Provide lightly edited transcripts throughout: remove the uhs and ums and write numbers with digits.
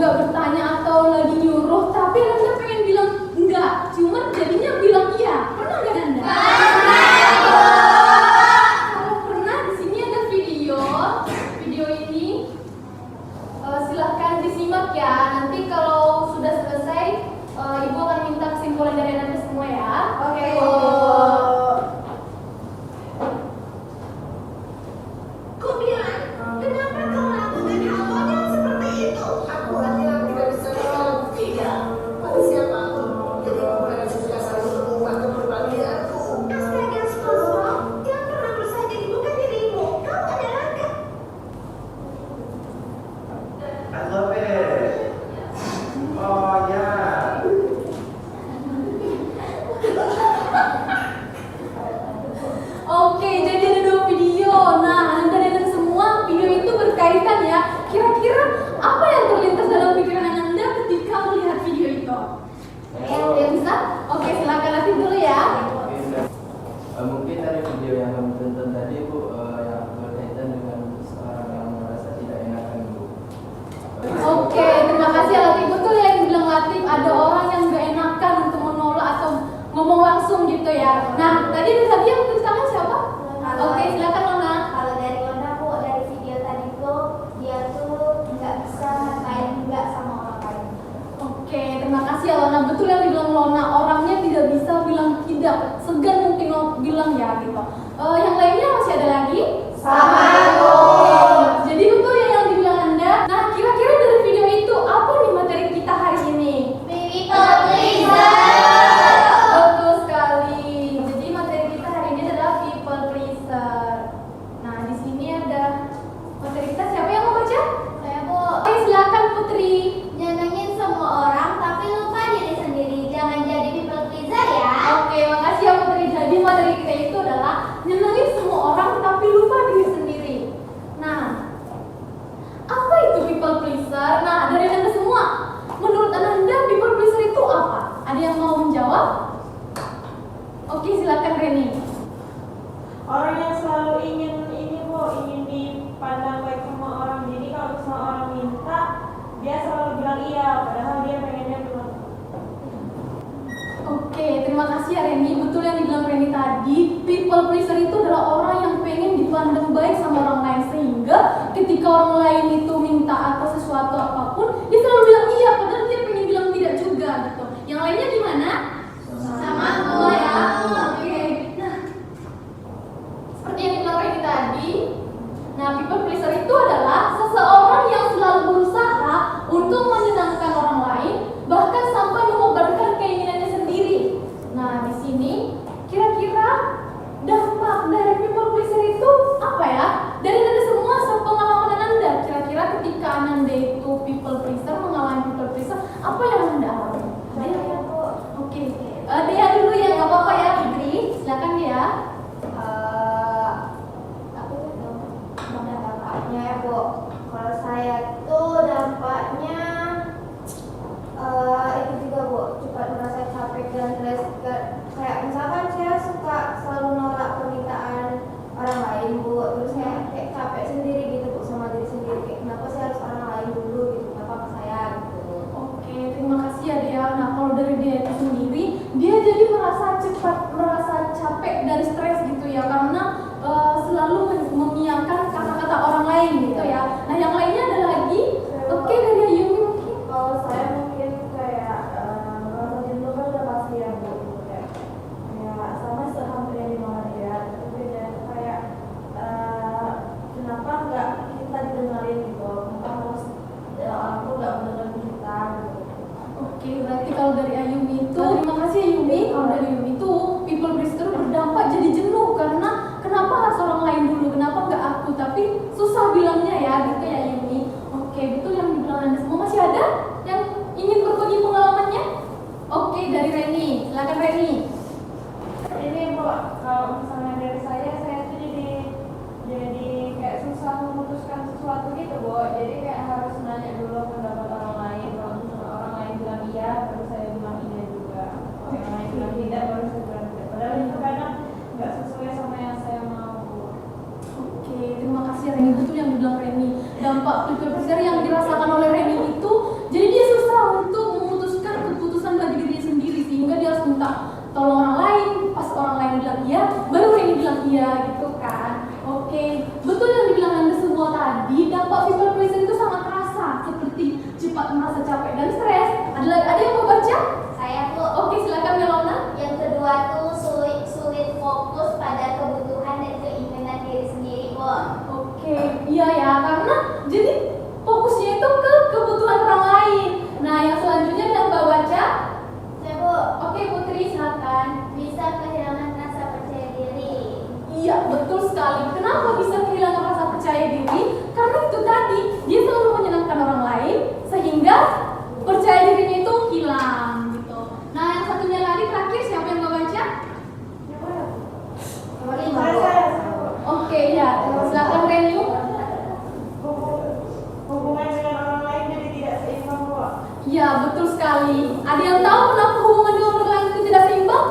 nggak bertanya atau lagi nyuruh, tapi Anda pengen bilang enggak, cuman jadinya bilang iya. Pernah nggak Anda? Kalau pernah, di sini ada video ini. Silahkan disimak ya. Nanti kalau sudah selesai, Ibu akan minta kesimpulan dari Anda semua ya. Oke. Kau bilang, kenapa kau melakukan hal konyol seperti itu? Aku hanya tidak bisa bilang tidak pada siapapun. Jadi bukan sudah selalu mengungkapkan kepribadianku. Astaga, SpongeBob, yang pernah berusaha jadi bukan dirimu. Kau adalah Oh ya. Oke, jadi ada 2 video. Nah, Anda dan semua video itu berkaitan ya. Kira-kira apa yang terlintas dalam pikiran Anda ketika melihat video itu? Oke, bisa? Oke, silakan latih dulu ya. Mungkin dari video yang kamu tonton tadi Bu, yang berkaitan dengan seorang yang merasa tidak enakan Bu. Oke, terima kasih Latif. Betul yang dibilang Latif, ada orang yang gak enakan untuk menolak atau ngomong langsung gitu ya. Nah, tadi yang tulis tangan siapa? Oke, silakan Lona. Kalau dari Lona Bu, dari video tadi tuh dia tuh nggak bisa ngatain enggak sama orang lain. Oke, terima kasih ya Lona. Betul yang dibilang Lona, orangnya tidak bisa bilang tidak, segan mungkin bilang ya gitu. Yang lainnya masih ada lagi? Sama, Bu. Jadi betul ya yang dibilang Anda. Nah, kira-kira dari video itu apa nih materi kita hari ini? People pleaser. Betul sekali. Jadi materi kita hari ini adalah people pleaser. Nah, di sini ada materi kita. Siapa yang mau baca? Saya Bu. Oke, silakan Putri. Nyenengin semua orang tapi lupa diri sendiri. Jangan jadi people pleaser ya. Oke, makasih ya Putri. Jadi materi kita itu adalah nyenengin semua orang tapi lupa diri sendiri. Nah, apa itu people pleaser? Nah, dari Anda semua, menurut Anda people pleaser itu apa? Ada yang mau menjawab? Oke, silakan Reni. Orang yang selalu ingin dipandang baik sama orang. Jadi kalau misalnya orang minta, dia selalu bilang iya, padahal dia pengennya bilang. Oke, terima kasih ya Reni. Betul yang dibilang Reni tadi, people pleaser itu adalah orang yang pengen dipandang baik sama orang lain, sehingga ketika orang lain itu minta atau sesuatu apapun, dia selalu bilang iya, padahal dia pengen bilang tidak juga gitu. Yang lainnya gimana? Sama Bu ya. Oke, nah seperti yang dibilang Reni tadi, nah people pleaser itu adalah seseorang yang selalu berusaha untuk menyenangkan orang lain, bahkan sampai mengorbankan keinginannya sendiri. Nah, di sini kira-kira dampak dari people pleaser itu apa ya? Dari Anda semua, sepengalaman Anda, kira-kira ketika Anda itu people pleaser, mengalami people pleaser, apa yang Anda alami? Saya Bu. Oke, Dea dulu ya, nggak apa-apa ya, Fitri. Silakan ya. Aku itu dampaknya ya Bu. Kalau saya tuh dampaknya itu juga Bu, cepat merasa capek dan stres. Kayak misalkan saya suka selalu nolak permintaan orang lain Bu, terus kayak capek sendiri gitu Bu sama diri sendiri. Kayak kenapa sih harus orang lain dulu gitu, kenapa ke saya gitu. Oke, terima kasih ya Dea. Nah, kalau dari Dea itu sendiri, dia jadi merasa capek dan stres gitu ya, karena selalu mengiyakan kata-kata orang lain gitu ya. Nah, yang lainnya ada lagi. Oke, dari Ayumi mungkin. Kalau saya mungkin kayak merasa jenuh kan udah pasti ya Bu. Kayak sama sehampir yang dimana dia, tapi beda kayak kenapa nggak kita didengarin gitu? Kenapa harus orang tuh nggak mendengarin kita gitu? Oke, berarti kalau dari Ayumi itu, terima kasih Ayumi. Kalau dari Ayumi itu, people pleaser berdampak jadi jenuh karena kenapa harus orang lain dulu, kenapa nggak aku? Tapi susah bilangnya ya, gitu ya Ayumi. Oke, betul yang dibilang Anda semua. Masih ada yang ingin berbagi pengalamannya? Oke, dari Reni. Silakan Reni. Ini Bu, kalau misalnya dari saya tuh jadi kayak susah memutuskan sesuatu gitu Bu. Jadi kayak harus nanya dulu pendapat orang lain. Kalau misalnya orang lain bilang iya, baru saya bilang iya juga. Kalau yang lain bilang tidak, baru saya bilang tidak. Padahal itu kadang nggak sesuai sama yang saya mau Bu. Oke, terima kasih Reni. Betul yang dibilang Reni. Dampak people pleaser yang dirasakan oleh Reni itu jadi bilang iya, baru Reni bilang iya gitu kan. Oke, betul yang dibilang Anda semua tadi, dampak people pleaser itu sangat terasa, seperti cepat merasa capek dan stres. Ada yang mau baca? Saya tuh Oke, silakan Melona. yang kedua tuh sulit fokus pada kebutuhan dan keinginan diri sendiri, Bu. Oke, iya ya, karena jadi fokusnya itu ke kebutuhan orang lain. Nah, yang selanjutnya yang Mbak baca. Saya, Bu, Oke, Putri silakan. bisa kehilangan rasa percaya diri. Iya, betul sekali. Kenapa bisa kehilangan rasa percaya diri? Karena itu tadi, dia selalu menyenangkan orang lain sehingga percaya dirinya itu hilang gitu. Nah, yang satunya lagi terakhir siapa yang mau baca? Oke, ya. Silakan Renyu. Hubungan dengan orang lain jadi tidak seimbang, Bu. Ya, betul sekali. Ada yang tahu kenapa hubungan dengan orang lain itu tidak seimbang?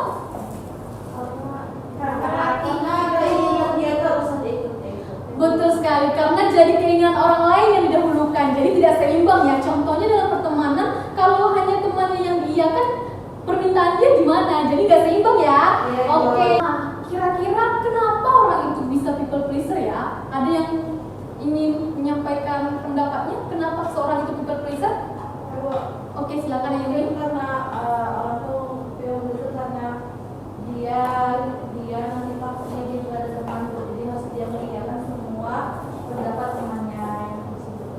Karena keinginan dia terus ikut. Betul sekali, karena jadi keinginan orang lain yang didahulukan, jadi tidak seimbang ya. Contohnya dalam pertemanan, kalau hanya temannya yang diiyakan, permintaan dia gimana? Jadi gak seimbang ya. Iya, Oke. iya. Nah, kira-kira kenapa orang itu bisa people pleaser ya? Ada yang ingin menyampaikan pendapatnya? Kenapa seorang itu people pleaser? Oke, silakan yang ini. Karena orang tuh itu karena dia nanti takutnya dia juga ada teman, Bu. Jadi harus dia mengiyakan semua pendapat temannya yang tersebut.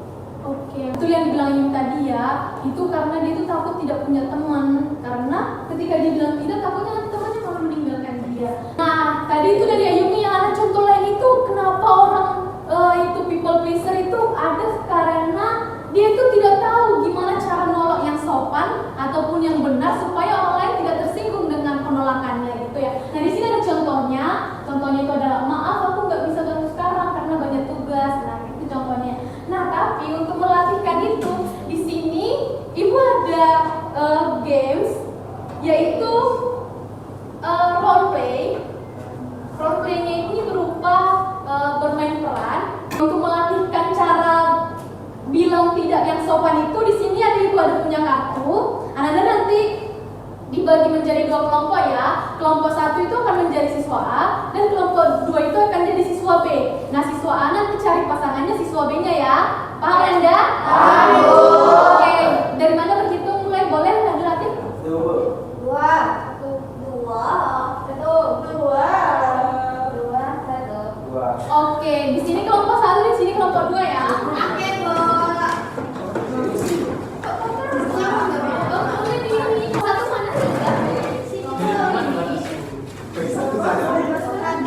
Oke, betul yang dibilang Yumi tadi ya. Itu karena dia itu takut tidak punya teman. Karena ketika dia bilang tidak, takutnya nanti temannya malah meninggalkan dia. Nah, tadi itu dari Ayumi yang ada contoh lain itu kenapa orang itu people pleaser itu ada karena dia itu tidak tahu gimana cara nolak yang sopan ataupun yang benar supaya orang lain tidak tersinggung dengan penolakannya gitu ya. Nah, di sini ada contohnya. Contohnya itu adalah maaf aku nggak bisa bantu sekarang karena banyak tugas. Nah, itu contohnya. Nah, tapi untuk melatihkan itu di sini ibu ada games yaitu role play. Role play-nya ini berupa bermain peran untuk melatihkan cara bilang tidak yang sopan itu. Di sini ibu ada punya kartu. Anda nanti dibagi menjadi dua kelompok ya. Kelompok satu itu akan menjadi siswa A dan kelompok dua itu akan jadi siswa B. Nah, siswa A nanti cari pasangannya siswa B-nya ya. Paham Anda? Paham. Oke, dari mana berhitung mulai? Boleh Anda latih? Dua, satu, satu. Oke, di sini kelompok satu, di sini kelompok dua ya. Oke, Bu. Satu mana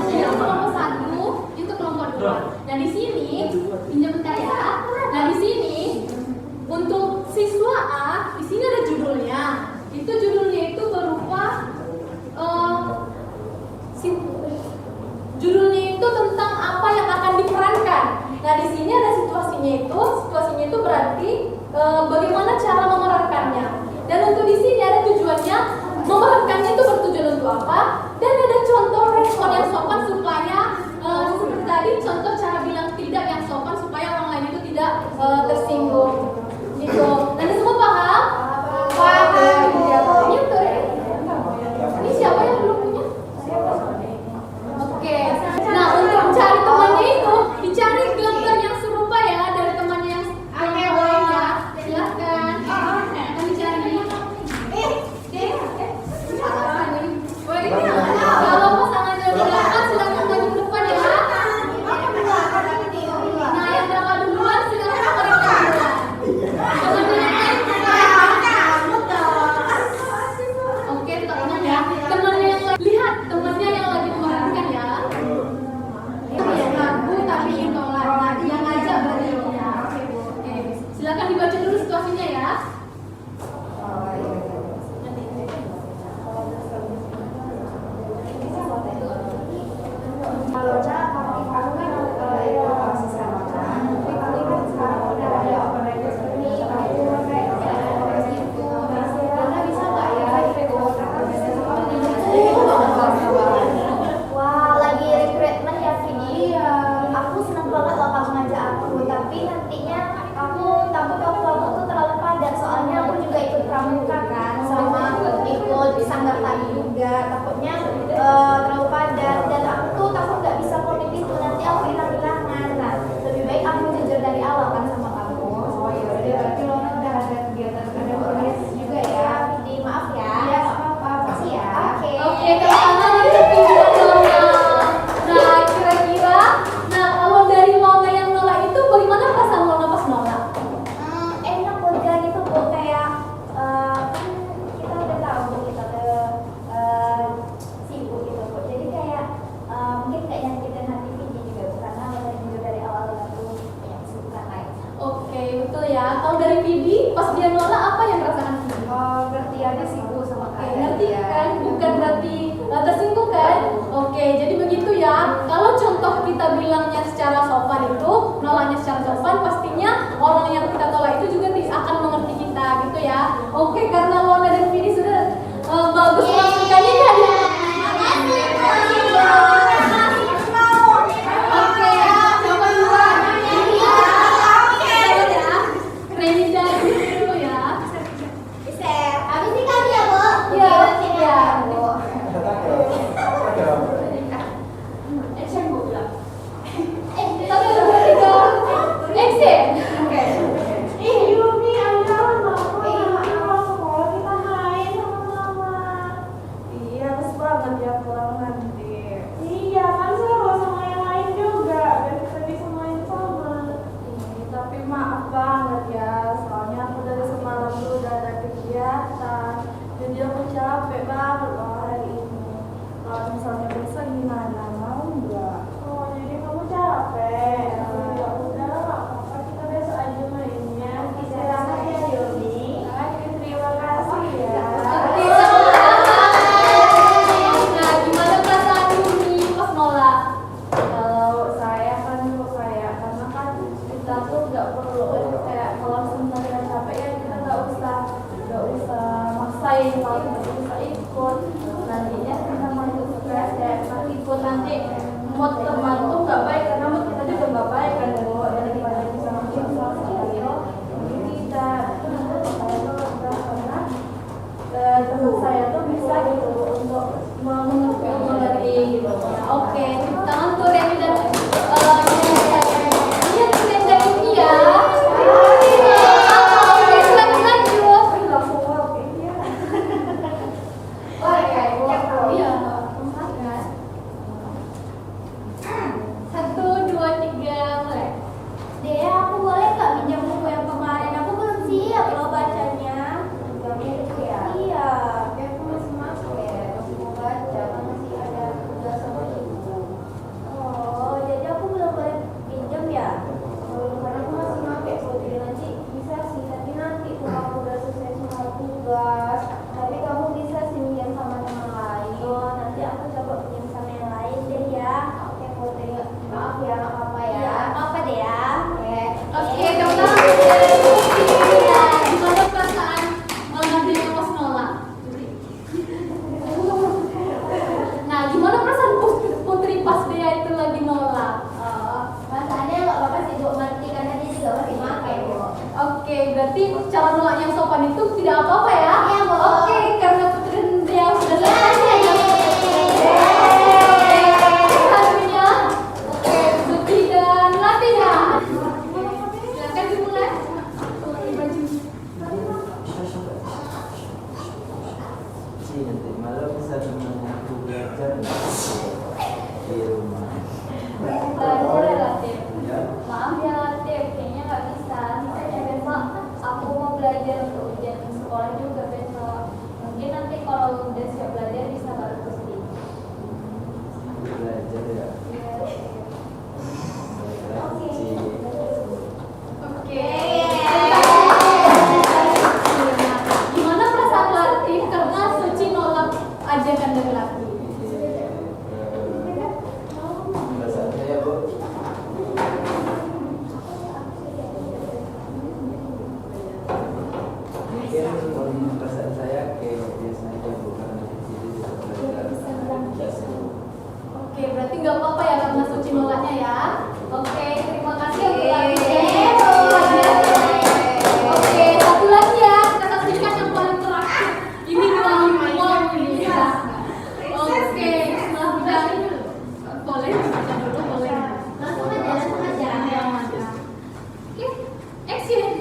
sih? Kelompok satu itu kelompok dua. Nah, di sini pinjam bentar ya. Nah, di sini untuk siswa A, di sini ada judulnya. Itu judulnya itu berupa judulnya itu tentang apa yang akan diperankan. Nah, di sini ada situasinya itu. Situasinya itu berarti bagaimana cara memerankannya. Dan untuk di sini ada tujuannya. Memerankannya itu bertujuan untuk apa? Dan ada contoh respon yang sopan supaya seperti tadi contoh cara bilang tidak yang sopan supaya orang lain itu tidak tersinggung. Gitu. Nanti semua paham? Paham. Ini tuh. Ini siapa yang belum punya? Oke. Nah, untuk mencari temannya itu dicari gambar yang serupa ya dari temannya yang lain ya. Silakan. Akan dicari. Kalau pasangannya udah dapat silakan maju ke depan ya. Nah, yang dapat duluan silakan mereka duluan. Oke, teman ya. Temannya yang lihat temannya yang lagi memerankan ya. Yang ngaku tapi ditolak. Nah, yang ngajak berarti ya. Oke, silakan dibaca dulu situasinya ya. Kalau aku kan itu masih sama kan, tapi kali kan sekarang udah ada operator ini, aku kayak gitu. Karena bisa nggak ya itu wah, lagi recruitment ya Vini. Aku seneng banget loh kamu ngajak aku, tapi nantinya aku takut aku tuh terlalu padat, soalnya aku juga ikut pramuka kan, sama ikut sanggar tani juga, takutnya terlalu padat. ya. Kalau dari Vidi, pas dia nolak apa yang rasakan Vidi? Ngerti aja sih Bu sama Oke, ngerti kan? Bukan berarti tersinggung kan? Oke, jadi begitu ya. Kalau contoh kita bilangnya secara sopan itu, nolaknya secara sopan, pastinya orang yang kita tolak itu juga akan mengerti kita gitu ya. Oke, karena Lona dan Vidi sudah bagus melakukannya ya. Oke, siapa duluan? Renida dulu ya. Habis ini kami ya, Bu. Iya, iya. Action Bu bilang. Tapi ada bertiga. Action. Oke. Yumi, ayo sekolah kita main sama-sama. Iya, harus banget ya pulang nanti. Iya, kan seru sama yang lain juga, dan kita bisa main sama. Tapi maaf banget ya, soalnya aku dari semalam tuh udah ada kegiatan, jadi aku capek banget loh hari ini. Kalau misalnya besok gimana, mau nggak? Oh, jadi kamu capek? Ya udah, nggak apa-apa, kita besok aja mainnya. Istirahat ya Yumi. Terima kasih ya. Nah, gimana perasaan Yumi pas nolak? Kalau saya kan kayak karena kan kita tuh nggak perlu kayak kalau sebenarnya capek ya kita nggak usah maksain kalau kita bisa ikut nantinya kita masuk stres ya nanti ikut nanti mood teman tuh nggak baik karena mood kita juga nggak baik kan daripada bisa masuk stres jadi kita saya tuh udah pernah teman saya tuh bisa gitu untuk mengerti gitu. Oke, tepuk tangan untuk Reni dan iya keren dan Yumi ya. Oke, silakan lanjut. Langsung oke ya. Oke, iya. Satu, dua, tiga, mulai. Dea, aku boleh nggak minjam buku yang kemarin? Aku belum siap loh bacanya. Iya. Tapi aku masih masuk ya, masih mau baca, kan masih ada tugas sama ibu. Oh, jadi aku belum boleh pinjam ya? Karena aku masih pakai putri nanti bisa sih, tapi nanti tuh kamu udah selesai semua tugas, tapi kamu bisa sih minjem sama teman lain. Oh, nanti aku coba pinjam sama yang lain deh ya. Oke putri, maaf ya nggak apa-apa ya. Iya, apa deh ya? Oke, tepuk tangan untuk Reni. Nah, gimana perasaan dia pas nolak? Nah, gimana perasaan Putri pas dia itu lagi nolak? Perasaannya nggak apa-apa sih, Bu. Ngerti karena dia juga masih pakai, Bu. Oke, berarti cara nolak yang sopan itu tidak apa-apa ya? Iya, Bu. Oke, karena Putri dan dia sudah selesai. Satunya. Oke, Putri dan Latina. Silakan dimulai. Ci, nanti malam bisa temenin aku belajar di rumah. Boleh Latif. Ya. Maaf ya Latif, kayaknya nggak bisa. Misalnya besok aku mau belajar untuk ujian sekolah juga besok. Mungkin nanti kalau udah siap belajar bisa baru ke sini. Belajar ya. Baiklah, Ci. Oke. Gimana perasaan Latif karena Suci nolak ajakan dari Latif? Perasaan saya, Bu, mungkin perasaan saya kayak biasa aja, Bu, karena di sini juga belajar biasa. Oke, berarti nggak apa-apa ya karena Suci nolaknya ya. Oke, terima kasih untuk Latif. Oke, satu lagi ya, kita saksikan yang paling terakhir. Ini wow ini ya. Oke, silahkan. Boleh baca dulu, boleh. Langsung aja. Oke, action.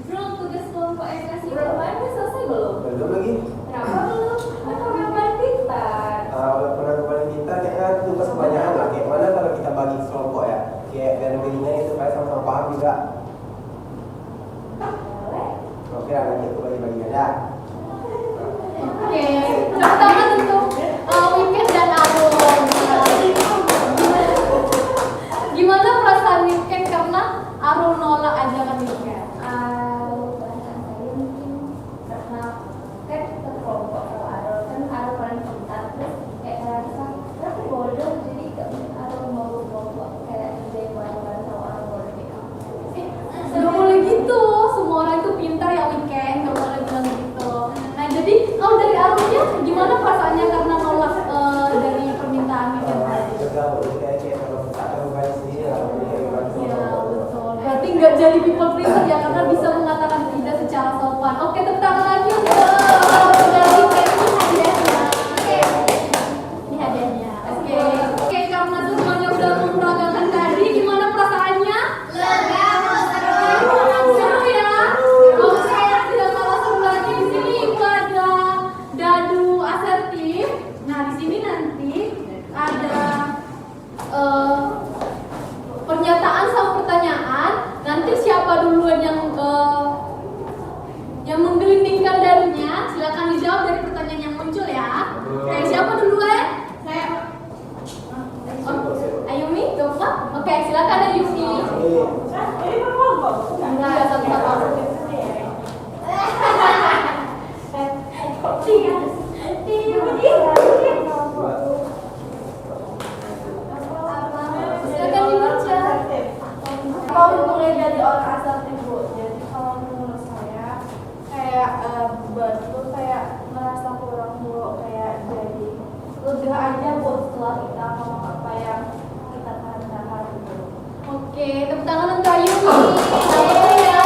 Bro, tugas kelompok ekskasi kemarin udah selesai belum? Belum lagi. Kenapa belum? Kan kamu yang paling pintar. Pernah kemarin kita kayaknya tugas kebanyakan lah. Kayak mana kalau kita bagi kelompok ya? Kayak dan berinya itu kayak sama-sama paham juga. Oke, nanti aku bagi-bagian ya. Oke, tepuk tangan untuk Wiken dan Arun. Gimana perasaan Wiken karena Arun nolak ajakan Wiken? jadi people pleaser ya, karena bisa mengatakan tidak secara sopan. Oke, tepuk tangan lagi untuk dari hadiahnya. Ini hadiahnya. Oke, karena semuanya udah memperagakan tadi, gimana perasaannya? Lega, seru. Seru ya? Oke, tidak kalah seru lagi di sini itu ada dadu asertif. Nah, di sini nanti ada pernyataan sama pertanyaan. Nanti siapa duluan yang menggelindingkan dadunya, silakan dijawab dari pertanyaan yang muncul ya. Oke, siapa duluan? Saya. Ayumi, Dova. Oke, silakan Ayumi. Enggak, satu-satu. Silakan dibaca. Kalau mulai dari orang asertif Bu, jadi kalau menurut saya kayak betul kayak merasa kurang Bu, kayak jadi lega aja Bu setelah kita ngomong apa yang kita tahan-tahan gitu. Oke, tepuk tangan untuk Ayumi. Oke ya.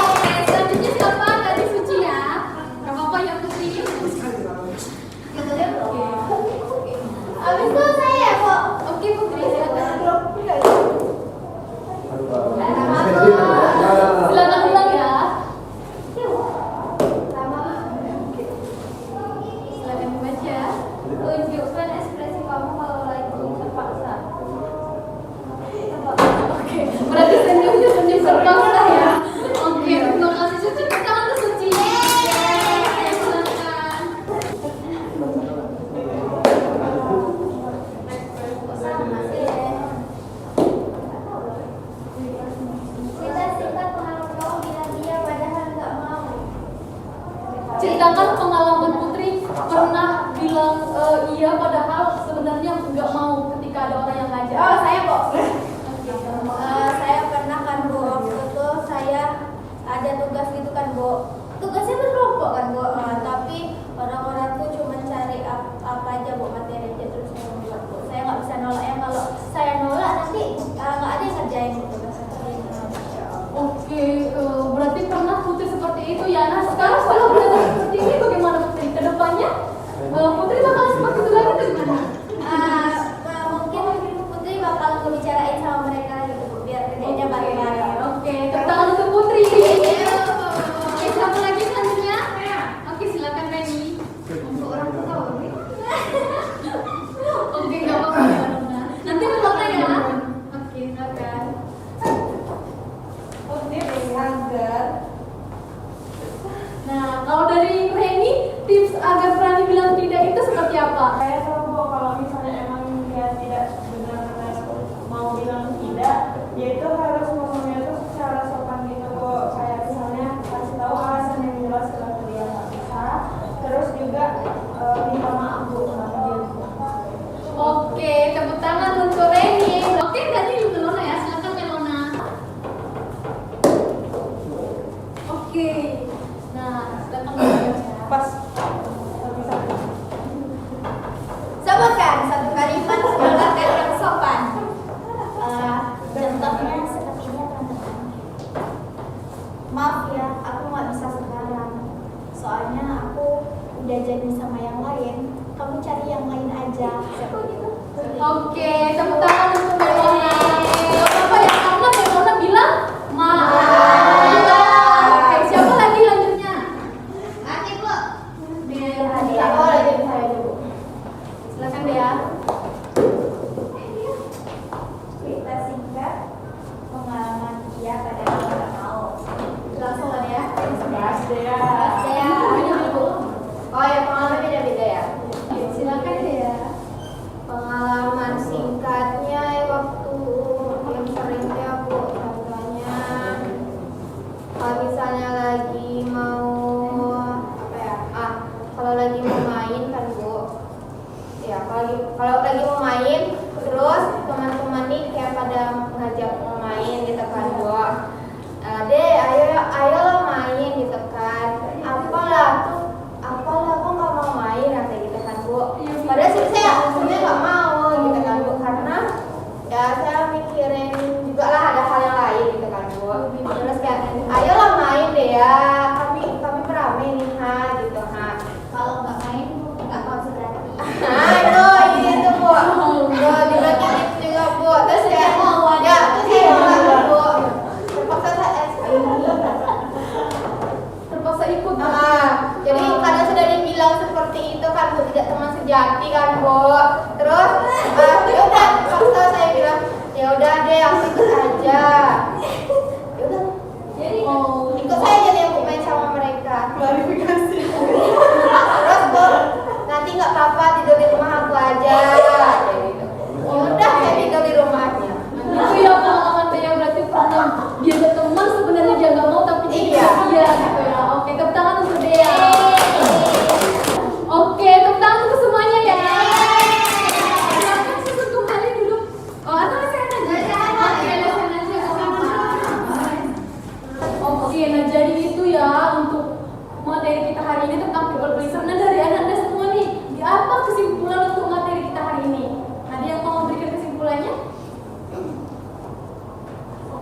Selanjutnya siapa? Tadi Suci ya. Gak apa-apa yang Putri. Abis itu saya kok. Oke, Putri silakan. Silakan ulang ya. Silakan dibaca. Tunjukkan ekspresi kamu kalau lagi terpaksa. Oke, berarti senyumnya senyum terpaksa ya. Oke, terima kasih Suci. Tepuk tangan untuk Suci. Silakan. Sama sih. Singkat-singkat pengalaman kamu bilang dia padahal nggak mau. Ceritakan pengalaman Putri pernah bilang iya padahal sebenarnya nggak mau ketika ada orang yang ngajak. Oh, saya kok. Saya pernah kan Bu, waktu itu saya ada tugas gitu kan Bu. Tugasnya berkelompok kan Bu, tapi orang-orang tuh cuma cari apa aja Bu materinya terus saya buat Bu. Saya nggak bisa nolak ya, kalau saya nolak nanti nggak ada yang ngerjain Bu tugas seperti ini. Oke, berarti pernah Putri seperti itu ya. Nah sekarang setelah belajar seperti ini bagaimana Putri? Kedepannya Putri bakal seperti itu lagi atau gimana? Mungkin Putri bakal ngebicarain sama mereka gitu Bu, biar kerjanya bareng-bareng. Oke, tepuk tangan untuk Putri. Oke, siapa lagi selanjutnya? Oke, silakan Reni. Untuk orang tua Bu. Oke, nggak apa-apa. Nanti berapa ya? Oke, silakan. Agar Nah, kalau dari Reni, tips agar berani bilang tidak itu seperti apa? saya tahu Bu, kalau misalnya emang dia tidak benar-benar mau bilang tidak, dia itu harus ngomongnya tuh secara sopan gitu Bu. Kayak misalnya kasih tahu alasan yang jelas kenapa dia nggak bisa, terus juga minta maaf Bu sama dia Bu. Oke, tepuk tangan untuk Reni. Oke, tadi Melona ya, silakan Melona. Oke, nah silakan membaca. Pas Sebutkan satu kalimat sebagai yang sopan. Contohnya seperti ini teman-teman. Maaf ya, aku nggak bisa sekarang. Soalnya aku udah jadi sama yang lain. Kamu cari yang lain aja. Oke, tepuk tangan untuk Melona. Gak apa-apa ya, karena Melona bilang maaf. Oke, siapa lagi lanjutnya? Nanti Bu. Oh, lagi saya dulu. Silakan Dea. Cerita singkat pengalaman dia padahal nggak mau. Langsung lah ya. gas deh ya. Saya. Oh ya, pengalaman beda-beda ya. Silakan Dea. Pengalaman singkatnya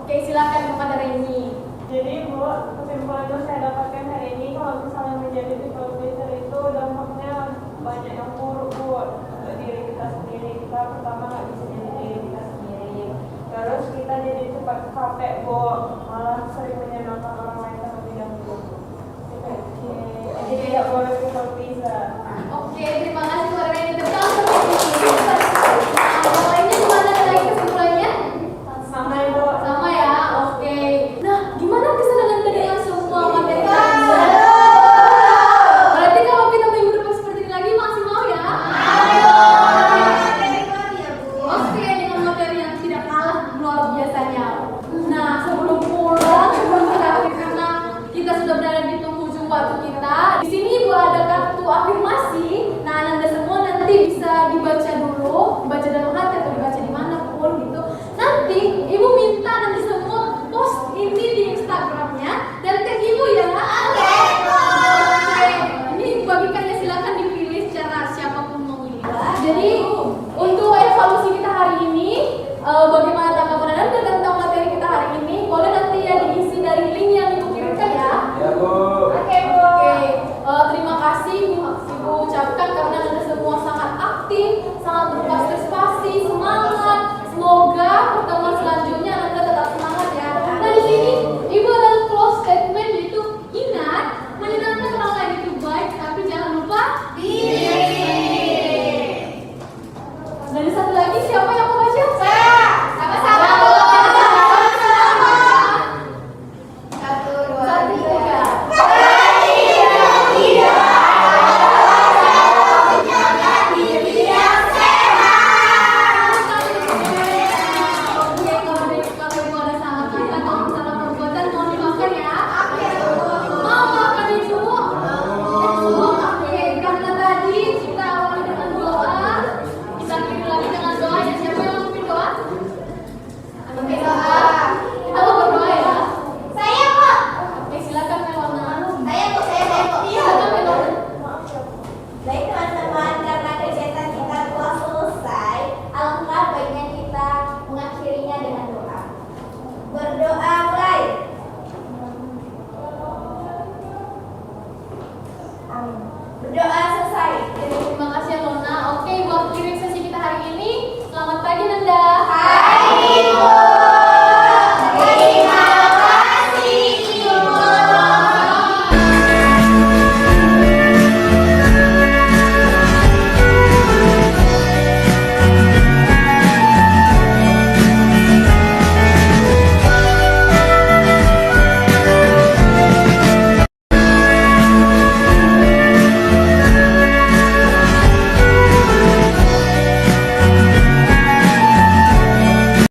Oke, silakan kepada Reni. Jadi Bu, kesimpulan yang saya dapatkan hari ini kalau misalnya menjadi people pleaser itu dampaknya banyak yang buruk Bu untuk diri kita sendiri. Kita pertama nggak bisa jadi diri kita sendiri. Terus kita jadi cepat capek Bu, malah sering menyenangkan orang lain terlebih dahulu. Oke, jadi tidak boleh people pleaser. Oke, terima kasih